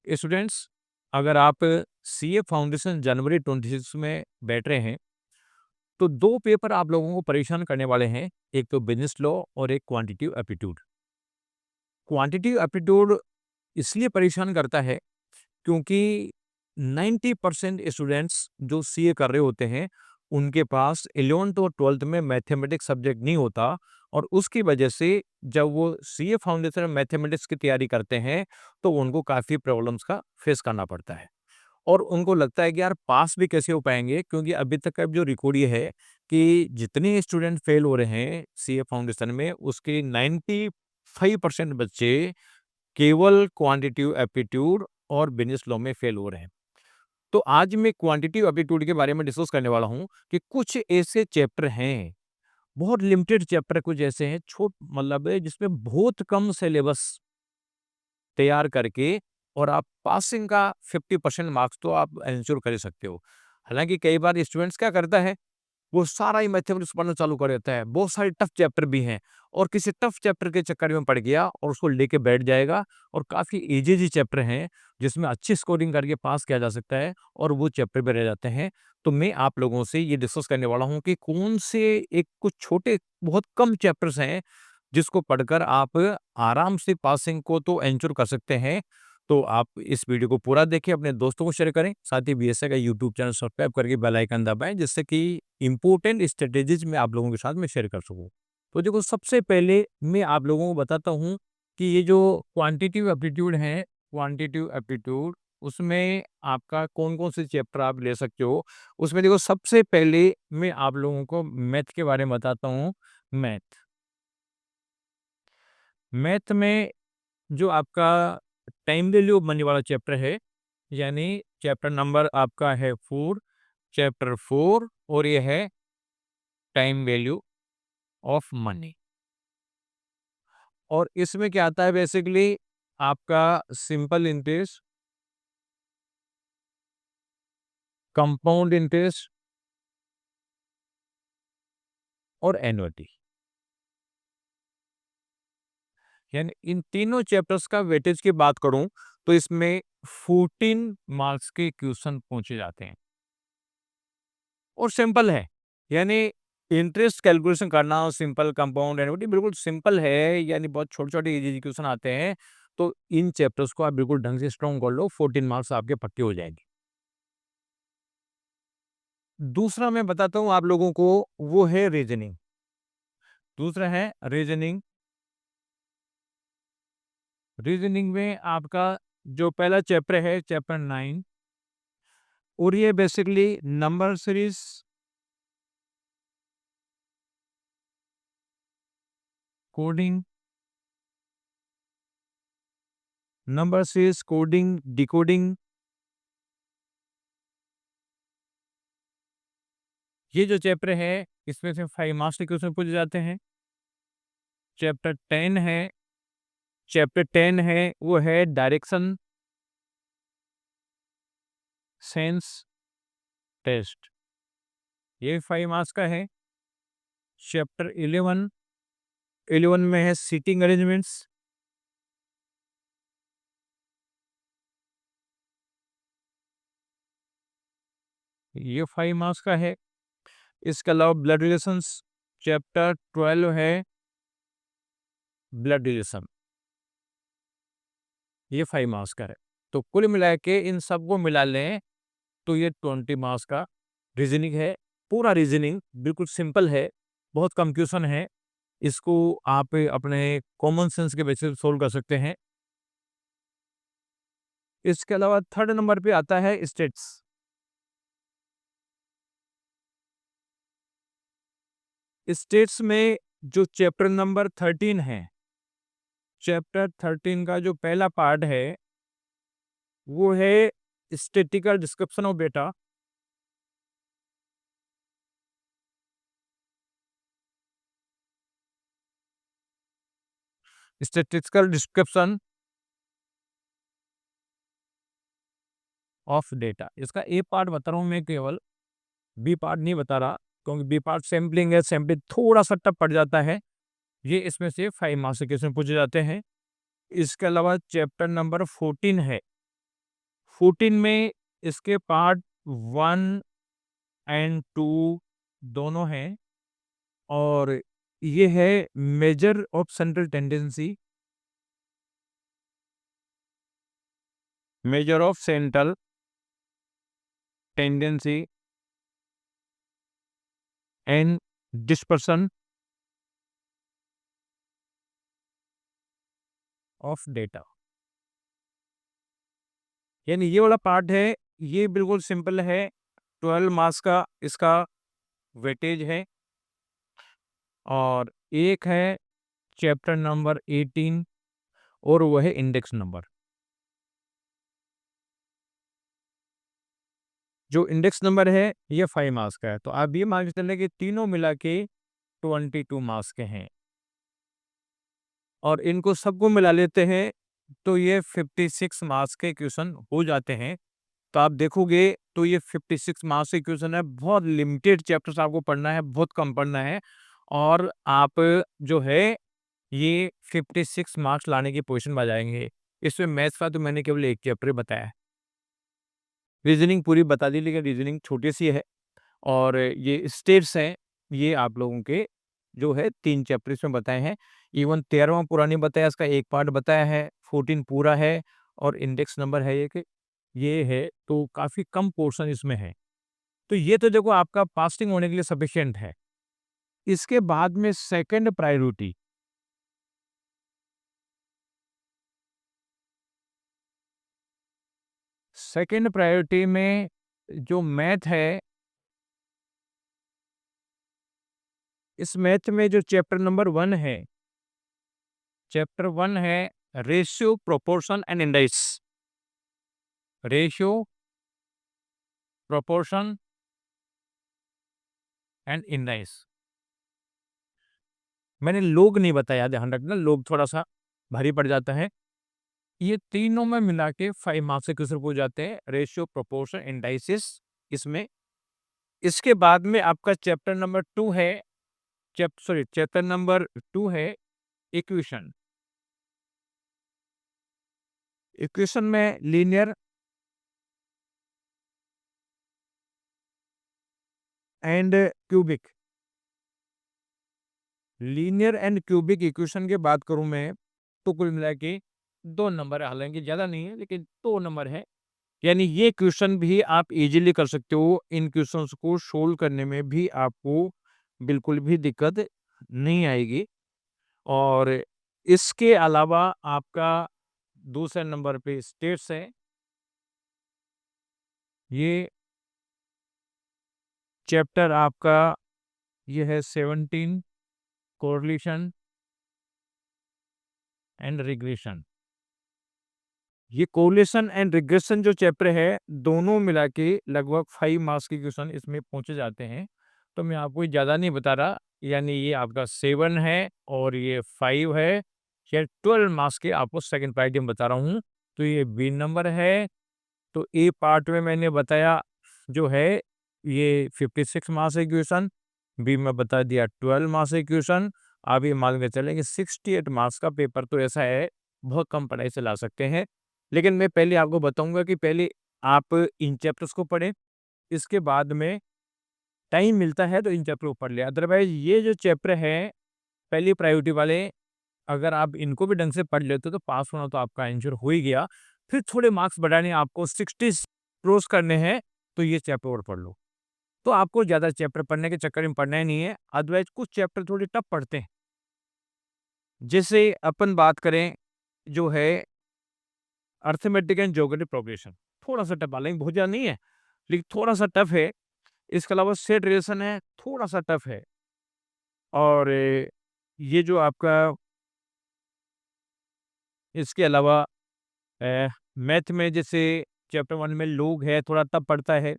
Students, अगर आप CA foundation जनवरी 26 में बैठ रहे हैं, तो 2 पेपर आप लोगों को परेशान करने वाले हैं। एक तो बिज़नेस लॉ और एक क्वांटिटेटिव एप्टीट्यूड। क्वांटिटेटिव एप्टीट्यूड इसलिए परेशान करता है क्योंकि 90% स्टूडेंट्स जो सीए कर रहे होते हैं, उनके पास 11th और 12th में मैथमेटिक्स सब्जेक्ट नहीं होता और उसकी वजह से जब वो सीए फाउंडेशन में मैथमेटिक्स की तैयारी करते हैं, तो उनको काफ़ी प्रॉब्लम्स का फेस करना पड़ता है। और उनको लगता है कि यार पास भी कैसे हो पाएँगे, क्योंकि अभी तक का जो रिकॉर्ड ये है कि जितने स्टूडेंट फेल हो रहे हैं सीए फाउंडेशन में, उसके 95% बच्चे केवल क्वांटिटेटिव एप्टीट्यूड और बिज़नेस लॉ में फेल हो रहे हैं। तो आज मैं क्वांटिटेटिव एप्टीट्यूड के बारे में डिस्कस करने वाला हूँ कि कुछ ऐसे चैप्टर हैं, बहुत लिमिटेड चैप्टर कुछ ऐसे हैं, मतलब जिसमें बहुत कम सिलेबस तैयार करके और आप पासिंग का 50% मार्क्स तो आप एंश्योर कर ही सकते हो। हालाँकि कई बार स्टूडेंट्स क्या करता है, वो सारा ही मैथमेटिक्स पढ़ना चालू कर देता है। बहुत सारे टफ चैप्टर भी हैं और किसी टफ चैप्टर के चक्कर में पड़ गया और उसको लेके बैठ जाएगा और काफ़ी ईज़ी-ईज़ी चैप्टर हैं, जिसमें अच्छी स्कोरिंग करके पास किया जा सकता है और वो चैप्टर भी रह जाते हैं। तो मैं आप लोगों से ये डिस्कस करने वाला हूँ कि कौन से एक कुछ छोटे बहुत कम चैप्टर्स हैं, जिसको पढ़कर आप आराम से पासिंग को तो एंश्योर कर सकते हैं। तो आप इस वीडियो को पूरा देखें, अपने दोस्तों को शेयर करें, साथ ही बीएसए का यूट्यूब चैनल सब्सक्राइब करके बेल आइकन दबाएँ, जिससे कि इम्पोर्टेंट स्ट्रैटेजीज़ मैं आप लोगों के साथ में शेयर कर सकूँ। तो देखो, सबसे पहले मैं आप लोगों को बताता हूँ कि ये जो क्वांटिटेटिव एप्टीट्यूड है, क्वांटिटेटिव एप्टीट्यूड उसमें आपका कौन-कौन से चैप्टर आप ले सकते हो। उसमें देखो, सबसे पहले मैं आप लोगों को मैथ के बारे में बताता हूँ। मैथ। मैथ में जो आपका टाइम वैल्यू ऑफ मनी वाला चैप्टर है, यानी चैप्टर नंबर आपका है 4, चैप्टर 4, और ये है टाइम वैल्यू ऑफ मनी। और इसमें क्या आता है बेसिकली, आपका सिंपल इंटरेस्ट, कंपाउंड इंटरेस्ट और एन्युटी। यानी इन तीनों चैप्टर्स का वेटेज की बात करूं तो इसमें 14 मार्क्स के क्वेश्चन पूछे जाते हैं और सिंपल है। यानी इंटरेस्ट कैलकुलेशन करना, सिंपल, कंपाउंड, एन्युटी बिल्कुल सिंपल है। यानी बहुत छोटे-छोटे इजी क्वेश्चन आते हैं। तो इन चैप्टर्स को आप बिल्कुल ढंग से स्ट्रॉन्ग कर लो, 14 मार्क्स आपके पक्के हो जाएंगे। दूसरा मैं बताता हूँ आप लोगों को, वो है रीजनिंग। दूसरा है रीजनिंग। रीजनिंग में आपका जो पहला चैप्टर है, चैप्टर 9, और ये basically number series, coding, number series, coding, decoding, ये जो चैप्टर है इसमें से 5 मार्क्स के क्वेश्चन पूछे जाते हैं। चैप्टर 10 है, चैप्टर 10 है वो है डायरेक्शन सेंस टेस्ट, ये 5 मार्क्स का है। चैप्टर 11, 11 में है सीटिंग अरेंजमेंट्स, ये 5 मार्क्स का है। इसके अलावा ब्लड रिलेशंस, चैप्टर 12 है ब्लड रिलेशन, ये 5 मार्क्स का है। तो कुल मिला के इन सबको मिला लें तो ये 20 मार्क्स का रीजनिंग है। पूरा रीजनिंग बिल्कुल सिंपल है, बहुत कम क्वेश्चन है। इसको आप अपने कॉमन सेंस के बेसिस पे सोल्व कर सकते हैं। इसके अलावा थर्ड नंबर पे आता है स्टेट्स। स्टेट्स में जो चैप्टर नंबर 13 है, चैप्टर 13 का जो पहला पार्ट है वो है statistical description of data. Statistical description of data, इसका ए पार्ट बता रहा हूँ मैं केवल, बी पार्ट नहीं बता रहा, क्योंकि बी पार्ट सैम्पलिंग है, सैम्पलिंग थोड़ा सा टफ पड़ जाता है। ये इसमें से 5 मार्क्स के क्वेश्चन पूछे जाते हैं। इसके अलावा चैप्टर नंबर 14 है, 14 में इसके पार्ट 1 एंड 2 दोनों हैं और ये है measure of central tendency, measure of central tendency and dispersion of data. यानी ये वाला पार्ट है, ये बिल्कुल सिंपल है, 12 मार्क्स का इसका वेटेज है। और एक है चैप्टर नंबर 18 और वो है इंडेक्स नंबर। जो इंडेक्स नंबर है ये 5 मार्क्स का है, तो आप ये मान के चलें कि तीनों मिला के 22 मार्क्स के हैं और इनको सबको मिला लेते हैं तो ये 56 मार्क्स के क्वेश्चन हो जाते हैं। तो आप देखोगे तो ये 56 मार्क्स के क्वेश्चन है, बहुत लिमिटेड चैप्टर्स आपको पढ़ना है, बहुत कम पढ़ना है और आप जो है ये 56 मार्क्स लाने की पोजीशन में आ जाएंगे। इसमें मैथ्स का तो मैंने केवल एक चैप्टर बताया है, रीजनिंग पूरी बता दी लेकिन रीजनिंग छोटी सी है। और ये स्टेट्स हैं, ये आप लोगों के जो है 3 चैप्टर इसमें बताए हैं। इवन 13वां पूरा नहीं बताया, इसका एक पार्ट बताया है, 14 पूरा है और इंडेक्स नंबर है ये है, तो काफ़ी कम पोर्शन इसमें है। तो ये तो देखो आपका पासिंग होने के लिए सफिशिएंट है। इसके बाद में सेकंड प्रायोरिटी, सेकंड प्रायोरिटी में जो मैथ है, इस मैथ में जो चैप्टर नंबर 1 है, चैप्टर 1 है ratio, proportion and indices. Ratio, proportion and indices. मैंने लोग नहीं बताया, ध्यान रखना, लोग थोड़ा सा भारी पड़ जाता है। ये तीनों में मिला के 5 मार्क्स के क्वेश्चन हो जाते हैं, रेशियो, प्रोपोर्शन, इंडाइसिस इसमें। इसके बाद में आपका चैप्टर नंबर 2 है, चैप्टर नंबर 2 है इक्वेशन। इक्वेशन में linear and cubic, linear and cubic equation की बात करूं मैं तो कुल मिला के 2 नंबर है, हालांकि ज़्यादा नहीं है लेकिन 2 नंबर है। यानी ये क्वेश्चन भी आप इजीली कर सकते हो, इन क्वेश्चंस को सोल्व करने में भी आपको बिल्कुल भी दिक्कत नहीं आएगी। और इसके अलावा आपका दूसरे नंबर पे स्टेट्स है, ये चैप्टर आपका ये है 17 कोरिलेशन एंड रिग्रेशन। ये कोरिलेशन एंड रिग्रेशन जो चैप्टर है, दोनों मिला के लगभग 5 मार्क्स के क्वेश्चन इसमें पहुंचे जाते हैं। तो मैं आपको ज़्यादा नहीं बता रहा, यानी ये आपका 7 है और ये 5 है, या 12 मार्क्स के आपको सेकंड प्रायोरिटी में बता रहा हूँ। तो ये बी नंबर है। तो ए पार्ट में मैंने बताया जो है ये 56 मार्क्स के क्वेश्चन, बी में बता दिया 12 मार्क्स के क्वेश्चन। आप ये मान के चलें कि 68 मार्क्स का पेपर तो ऐसा है, बहुत कम पढ़ाई से ला सकते हैं। लेकिन मैं पहले आपको बताऊंगा कि पहले आप इन चैप्टर्स को पढ़ें, इसके बाद में टाइम मिलता है तो इन चैप्टर को पढ़ ले। अदरवाइज ये जो चैप्टर है पहली प्रायोरिटी वाले, अगर आप इनको भी ढंग से पढ़ लेते हो तो पास होना तो आपका आंसर हो ही गया। फिर थोड़े मार्क्स बढ़ाने, आपको 60 क्रॉस करने हैं तो ये चैप्टर और पढ़ लो। तो आपको ज़्यादा चैप्टर पढ़ने के चक्कर में पढ़ना ही नहीं है, अदरवाइज कुछ चैप्टर थोड़े टफ पढ़ते हैं। जैसे अपन बात करें जो है अर्थमेटिक एंड ज्योग्राफिक प्रोग्रेशन, थोड़ा सा टफ, हालांकि बहुत ज़्यादा नहीं है लेकिन थोड़ा सा टफ है। इसके अलावा सेट रिलेशन है, थोड़ा सा टफ है। और ये जो आपका इसके अलावा मैथ में जैसे चैप्टर 1 में लोग है, थोड़ा टफ पड़ता है,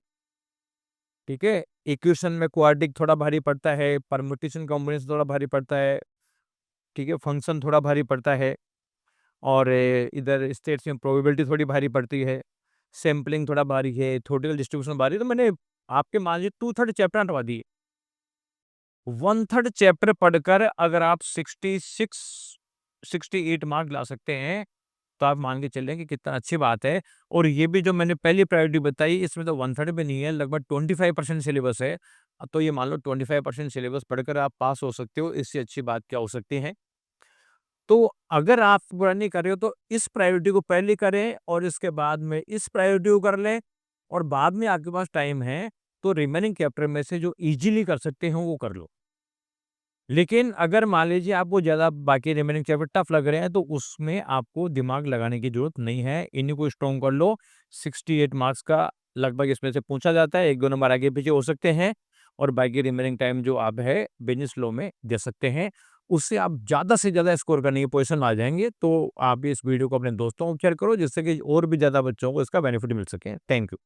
ठीक है। इक्वेशन में क्वाड्रेटिक थोड़ा भारी पड़ता है, परम्यूटेशन कॉम्बिनेशन थोड़ा भारी पड़ता है, ठीक है, फंक्शन थोड़ा भारी पड़ता है। और इधर स्टेट्स में प्रोबेबिलिटी थोड़ी भारी पड़ती है, सैम्पलिंग थोड़ा भारी है, थ्योरेटिकल डिस्ट्रीब्यूशन भारी है। तो मैंने आपके मान लीजिए 2/3 चैप्टर हटवा दिए, 1/3 चैप्टर पढ़कर अगर आप 66 68 मार्क ला सकते हैं तो आप मान के चलें कि कितना अच्छी बात है। और ये भी जो मैंने पहली प्रायोरिटी बताई, इसमें तो 1/3 भी नहीं है, लगभग 25% सिलेबस है। तो ये मान लो 25% सिलेबस पढ़कर आप पास हो सकते हो, इससे अच्छी बात क्या हो सकती है। तो अगर आप पूरा नहीं कर रहे हो तो इस प्रायोरिटी को पहले करें और इसके बाद में इस प्रायोरिटी को कर लें, और बाद में आपके पास टाइम है तो रिमेनिंग चैप्टर में से जो ईज़िली कर सकते हो वो कर लो। लेकिन अगर मान लीजिए आपको ज़्यादा बाकी रिमेनिंग चैप्टर टफ लग रहे हैं तो उसमें आपको दिमाग लगाने की ज़रूरत नहीं है, इन्हीं को स्ट्रॉन्ग कर लो। 68 मार्क्स का लगभग इसमें से पूछा जाता है, 1-2 नंबर आगे-पीछे हो सकते हैं, और बाकी रिमेनिंग टाइम जो आप है बिज़नेस लॉ में दे सकते हैं। उससे आप ज़्यादा से ज़्यादा स्कोर करने की पोज़ीशन में आ जाएँगे। तो आप भी इस वीडियो को अपने दोस्तों को शेयर करो जिससे कि और भी ज़्यादा बच्चों को इसका बेनिफिट मिल सके। Thank you.